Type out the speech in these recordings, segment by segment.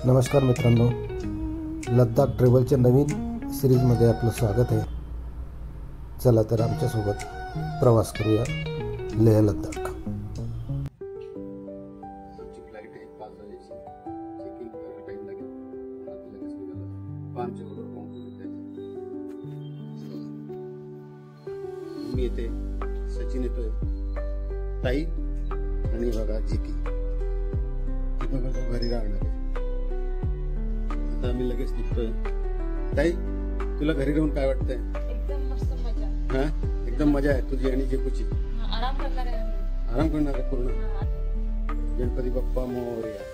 नमस्कार मित्रांनो, लद्दाख ट्रॅव्हलच्या नवीन सिरीजमध्ये आपलं स्वागत आहे. चला तर आमच्यासोबत प्रवास करूया लेह लद्दाख. आमची फ्लाईट आहे 5 वाजेची. चेकिंग करायला टाईम लागेल. आता लगेच निघाला. आमच्याबरोबर कोण कोण येते? मी येते, सचिन येतोय, ताई आणि बघा जेकी. बघा घरी राहणार आहे. आता आम्ही लगेच निघतोय. ताई, तुला घरी राहून काय वाटतंय? एकदम मस्त मजा. हा, एकदम मजा आहे तुझी आणि जेकूची. आराम करणार आहे. आराम करणार आहे पूर्ण. गणपती बाप्पा मोरया.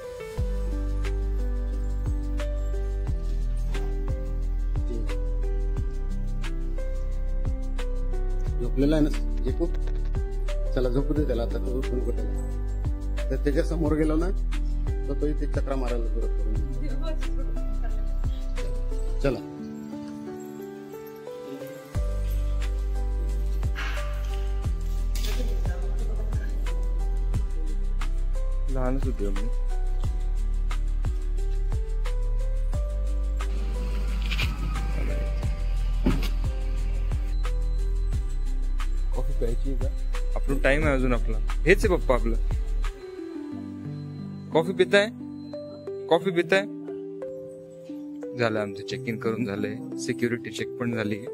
झोपलेला आहे ना जेकू? चला झोपू दे त्याला. आता तो उठून कुठे तर त्याच्या समोर गेलो ना तर तो इथे चक्रा मारायला सुरुवात करून. चला लहानच होते आम्ही. कॉफी प्यायची का? आपलं टाइम आहे अजून. आपला हेच आहे पप्पा आपलं. कॉफी पिताय? कॉफी पिताय? झालं आमचं चेक इन करून झालंय. सिक्युरिटी चेक पण झाली.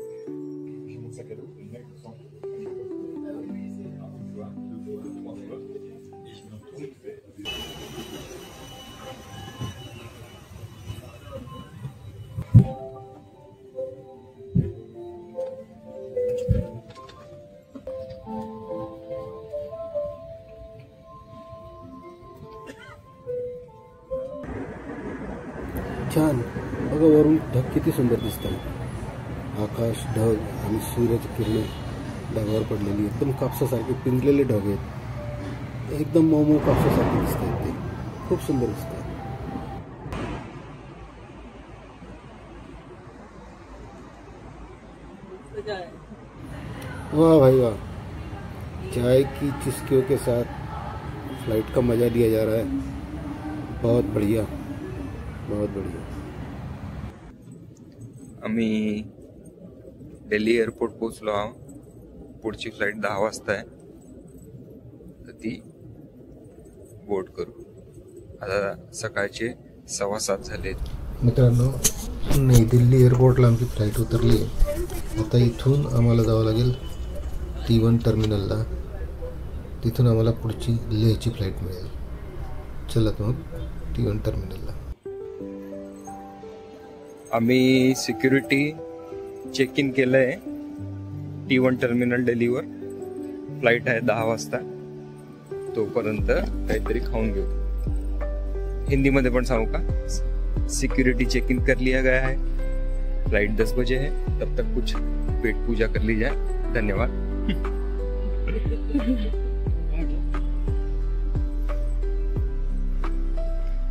छान. बघा वरून ढग किती सुंदर दिसत आहे. आकाश, ढग आणि सूर्याची किरणे ढगावर पडलेली एकदम कापसासारखे पिंजलेले ढग आहेत. एकदम मऊ कापसासारखे दिसत आहेत. ते खूप सुंदर दिसत आहे. वाह भाई वाह. चाय की चुस्कियों के साथ फ्लाइट का मजा लिया जा रहा है. बहुत बढ़िया, बहुत बढ़िया. आम्ही दिल्ली एअरपोर्ट पोहोचलो आहोत. पुढची फ्लाईट 10 वाजता आहे, तर ती बोर्ड करू. आता सकाळचे 7:15 झाले. मित्रांनो, नई दिल्ली एअरपोर्टला आमची फ्लाईट उतरली आहे. आता इथून आम्हाला जावं लागेल T1 टर्मिनलला. तिथून आम्हाला पुढची लेहची फ्लाईट मिळेल. चला तर मग T1 टर्मिनलला. आम्ही सिक्युरिटी चेक इन केलंय T1 टर्मिनल दिल्लीवर. फ्लाईट आहे 10 वाजता. तोपर्यंत काहीतरी खाऊन घेऊ. हिंदी मध्ये पण सांगू का? सिक्योरिटी चेक इन कर लिया गया है. फ्लाइट 10 बजे है. तब तक कुछ पेट पूजा कर ली जाए. धन्यवाद.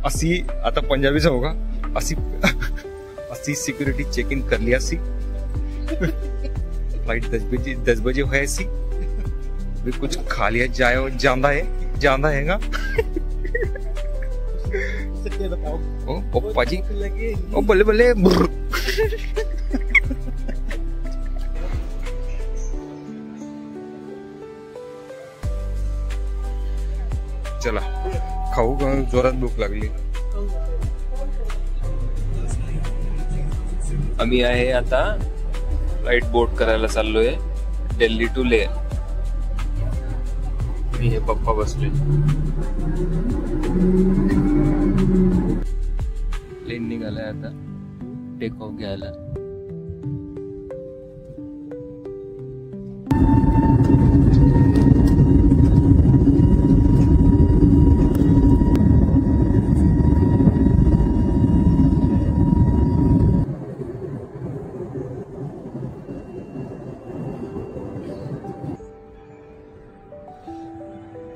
असी आता पंजाबी सांगू का? असी सिक्योरिटी चेक इन कर लिया सी. फ्लाइट 10 बजे है सी. भी कुछ खा लिया जाए. जांदा है ना? ओ पाजी, ओ बल्ले बल्ले. चला खाऊ. जोरात भूक लागली. आम्ही आहे आता फ्लाईट बोर्ड करायला चाललोय दिल्ली टू लेह. मी हे पप्पा बसले. प्लेन निघालाय आता टेक ऑफ घ्यायला.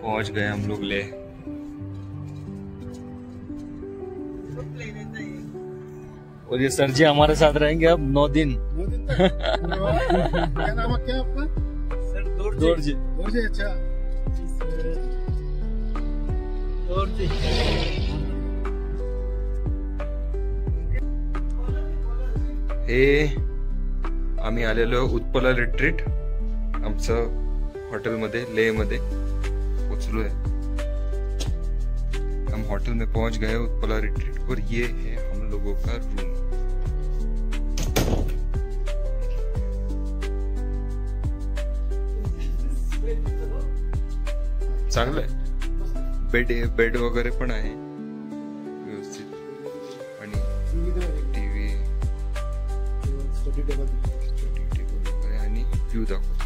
पहुंच गए हम लोग ले. और ये सर जी हमारे साथ रहेंगे अब 9 दिन. क्या नाम है क्या आपका? सर दोरजी. अच्छा. हे आम्ही आलेलो उत्पला रिट्रीट, आमचं हॉटेलमध्ये लेहमध्ये पोचलो है। हम होटल में पहुंच गए उत्पला रिट्रीट और ये है हम लोगों का रूम। चांगलं आहे, बेड वगैरे पण आहे व्यवस्थित, आणि टीव्ही, स्टडी टेबल वगैरे, आणि व्ह्यू दाखवतो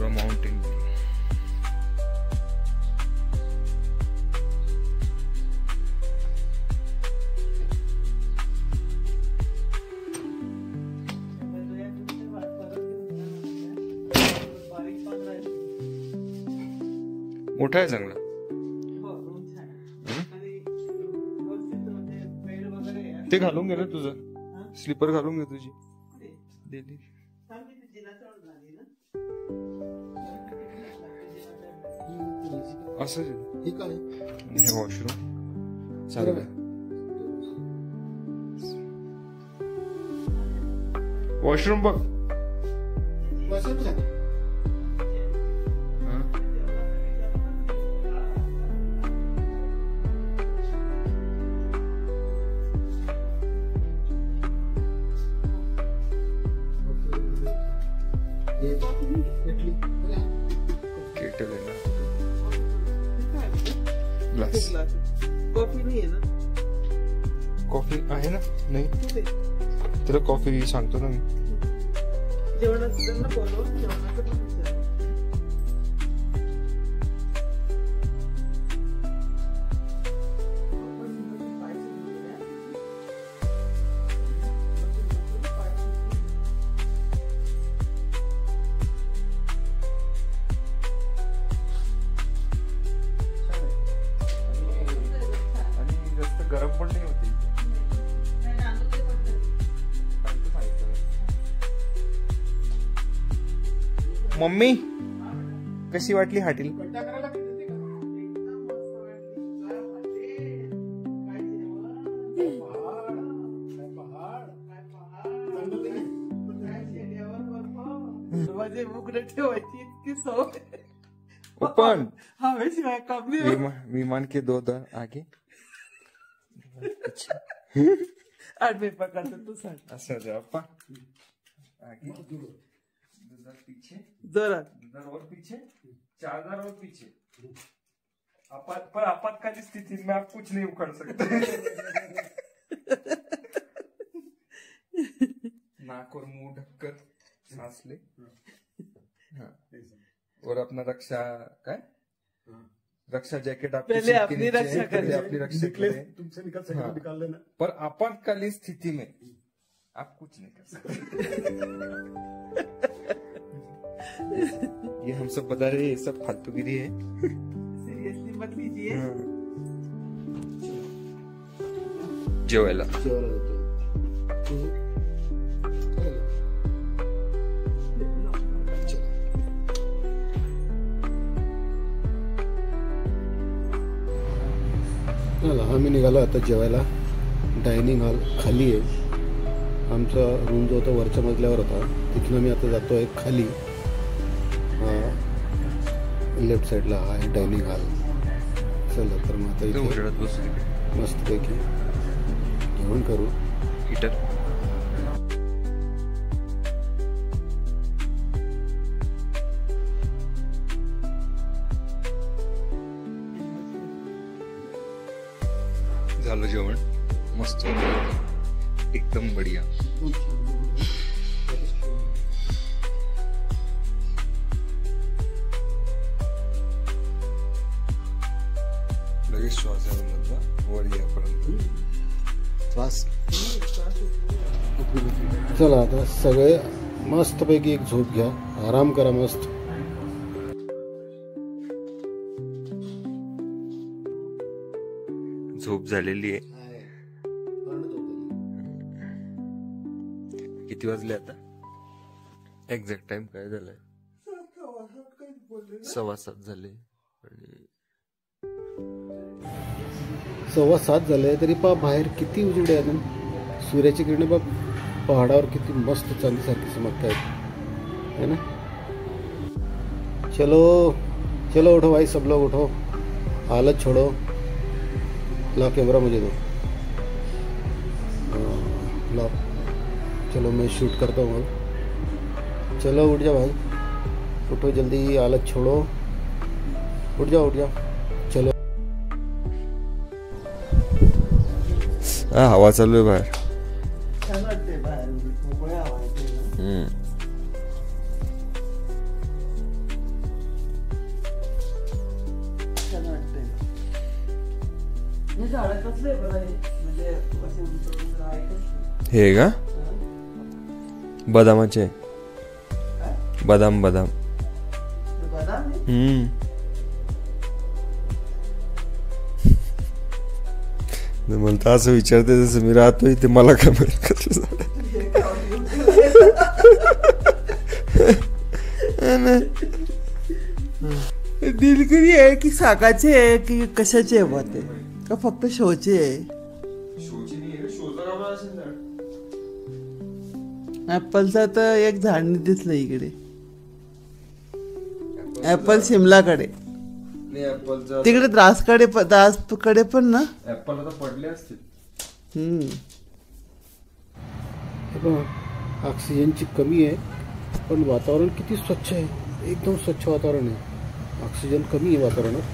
माउंटेन। मोठा आहे चांगला। ते घालून घे ना तुझं, स्लीपर घालून घे तुझी डेली। असं हे काय, हे वॉशरूम चांगलं आहे। वॉशरूम बघ, केटल आहे ना, ग्लास। कॉफी नाही आहे ना? कॉफी आहे ना? नाही, तुला कॉफी सांगतो ना मी। जेवणाचं त्यांना बोलव, जेवणाचं पण विचार। आणि जास्त गरम पण नाही होते। मम्मी कशी वाटली हॉटेल? दरवाजे उघडे ठेवायची इतकी सवय। ओपन हवेशिवाय काम नाही। विमान के दो द्वार आगे, आडवे पकडतो तू सांग। असं जापा आगे, द्वार पीछे, जोरात द्वार और पीछे, 4 द्वार और पीछे। पर आपातकालीन स्थिति में आप कुछ नहीं उखड़ सकते। नाक और मुंह ढककर सांस ले। हाँ। और अपना रक्षा रक्षा जैकेट आपके पहले सीट के अपनी नीचे रक्षा है, पहले करें। अपनी रक्षा करें। तुमसे निकल सके हाँ। तो निकाल लेना। पर आपातकालीन स्थिति में आप कुछ नहीं कर सकते। ये हम सब बता रहे हैं, ये सब फालतूगिरी है। सिरियसली मत लीजिए। जेवायला आम्ही निघालो आता जेवायला। डायनिंग हॉल खाली आहे, आमचा रूम जो होता वरच्या मजल्यावर होता, तिथून मी आता जातोय खाली। लेफ्ट साईडला आहे डायनिंग हॉल। चला तर मग आता इथे उजेडात बसू, मस्तपैकी जेवण करू। हीटर झालं जेवण, मस्त एकदम बढिया। लगेच श्वास आहे वर यापर्यंत श्वास। चला आता सगळे मस्तपैकी एक झोप घ्या, आराम करा मस्त। झोप झालेली आहे। किती वाजले आता? एक्झॅक्ट टाइम काय झालाय? 6:15 झाले। 6:15 झाले तरी पहा बाहेर किती उजेड आहे अजून. सूर्याची किरणे बघ पहाडावर किती मस्त चांदीसारखी चमकत आहेत है ना. चलो चलो उठो भाई, सब लोग उठो, हालत छोड़ो. ला कैमरा मुझे दो. ला चलो मैं शूट करता हूँ. चलो उठ जाओ भाई, उठो जल्दी, हालत छोड़ो, उठ जाओ उठ जाओ. चलो. हवा चालू आहे बाहेर. छान वाटते बाहेर, मोकळ्या हवा येते ना. छान वाटते. हे झाड कसले बरं आहे, म्हणजे असे उंच उंच आहे कसले? हे का बदामाचे, काय? बदाम बदाम. हे बदाम आहे? मला तर असं विचारते जसं मी राहतोय ते मला काय माहित कसलं झाड. दिलगिरी आहे की सागाचे आहे की कशाचे आहे बा ते, का फक्त शोचे आहे? ऍपलचा तर एक झाड नाही दिसलं इकडे. ऍपल शिमलाकडे, तिकडे द्रासकडे पण ना. ऍपल आता पडले असतील. ऑक्सिजनची कमी आहे पण वातावरण किती स्वच्छ आहे, एकदम स्वच्छ वातावरण आहे. ऑक्सिजन कमी आहे वातावरणात.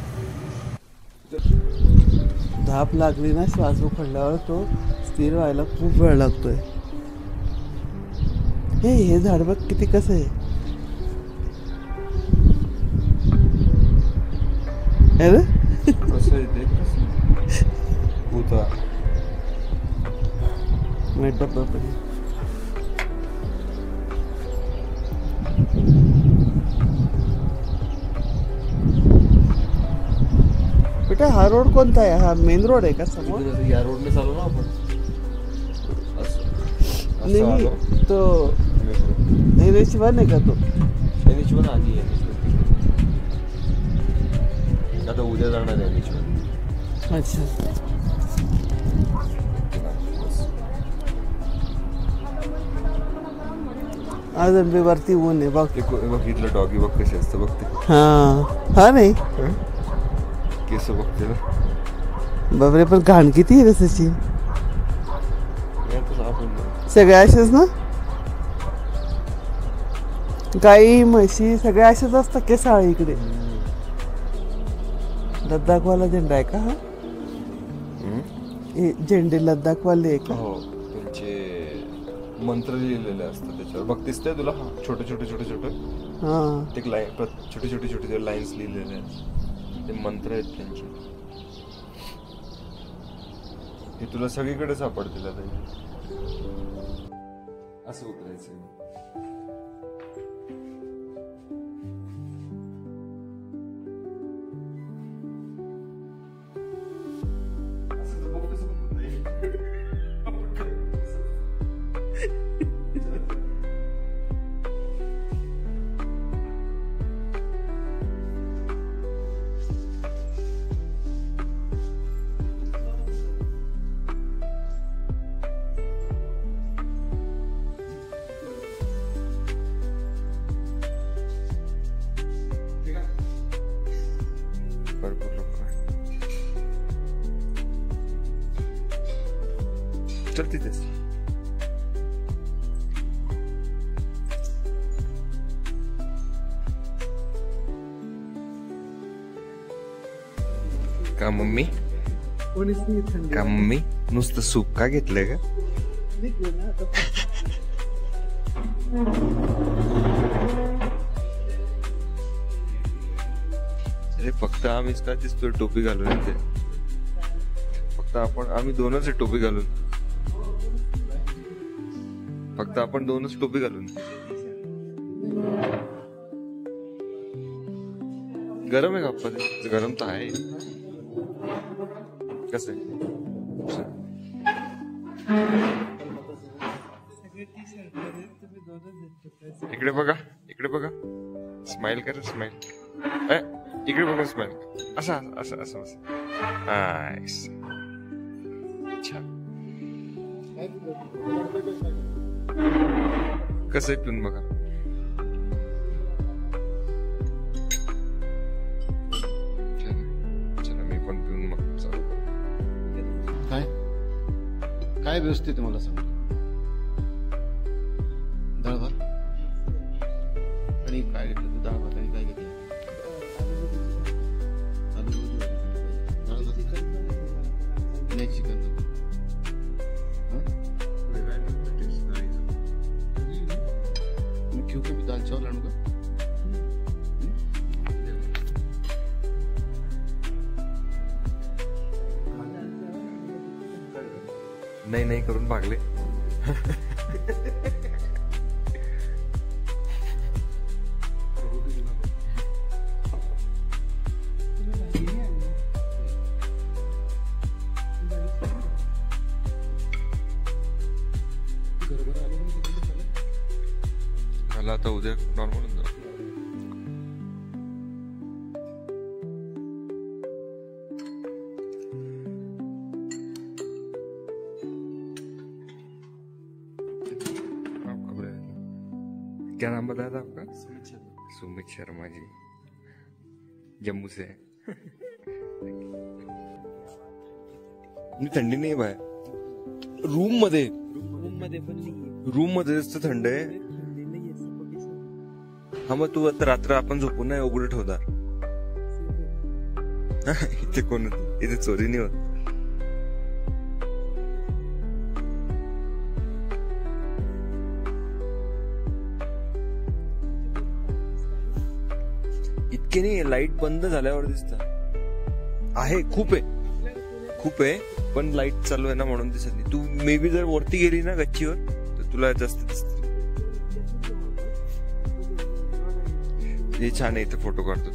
धाप लागली ना श्वास उखडल्यावर तो स्थिर व्हायला खूप वेळ लागतोय. हे झाड बघ किती कसं आहे है ना. कसं आहे ते होता डब्बा पण बेटा. हा रोड कोणता आहे? हा मेन रोड आहे का समोर? या रोडने चालू ना आपण. नाही तो NH 1 आहे का तो? NH 1 आधी आहे. आता उद्या जाणार आहे NH 1. अच्छा. आज वरती ऊन आहे बघ. बघितलं डॉगी बघ कशी असतं बघते. हा नाही केस बघते ना. बापरे, पण घाण किती आहे त्याची. सगळ्या असेच ना, गाई म्हशी सगळ्या असेच असतात केसाळ इकडे. लद्दाखवाला झेंडा आहे का हा? हे झेंडे लद्दाखवाले आहे का? हो, त्यांचे मंत्र लिहिलेले असतात त्याच्यावर. बघ दिसतंय तुला छोटे छोटे छोटे छोटे ते छोटे छोटे छोटे लाईन्स लिहिलेले आहेत. ते मंत्र आहेत त्यांचे. हे तुला सगळीकडे सापडतील आता. असं उतरायचं. भरपूर लोक चल तिथेच. का मम्मी, कोणीच नाही थंडी. का मम्मी नुसतं सूप का घेतलंय का? निघलं ना आता. अरे फक्त आम्हीच का दिसतोय टोपी घालून येते. फक्त आम्ही दोनच आहे टोपी घालून. फक्त आपण दोनच टोपी घालून. गरम आहे का आप्पा? गरम तर आहे. कसं आहे? इकडे बघा, इकडे बघा. स्माइल करा, स्माइल. इकडे बघा, स्माइल. असं असं असं असं. छान. कसं आहे पिऊन बघा. चला मी पण पिऊन मग चालू करतो. काय व्यवस्थित आहे मला सांग. डाळ भात आणि काय घेतलं तू? डाळ भात आणि काय घेतलं? आलू भुर्जी होती. डाळ भात नाही चिकन. मी क्यों कभी दाल चावल आणू का? नाही नाही करून भागले. मला आता उद्या नॉर्मल होऊन जाऊ. क्या नाम बताया था आपका? सुमित शर्मा जी, जम्मू से है. थंडी नाही बाहेर. रूम मध्ये जास्त थंड आहे. हा मग तू आता रात्र आपण झोपून नाही उघडं ठेवणार. इथे कोण इथे चोरी नाही होत. इतके नाही, लाईट बंद झाल्यावर दिसत आहे. खूप आहे पण लाईट चालू आहे ना म्हणून दिसत नाही. तू मे बी जर वरती गेली ना गच्चीवर तर तुला जास्त दिसत. हे छान आहे, इथे फोटो काढतो.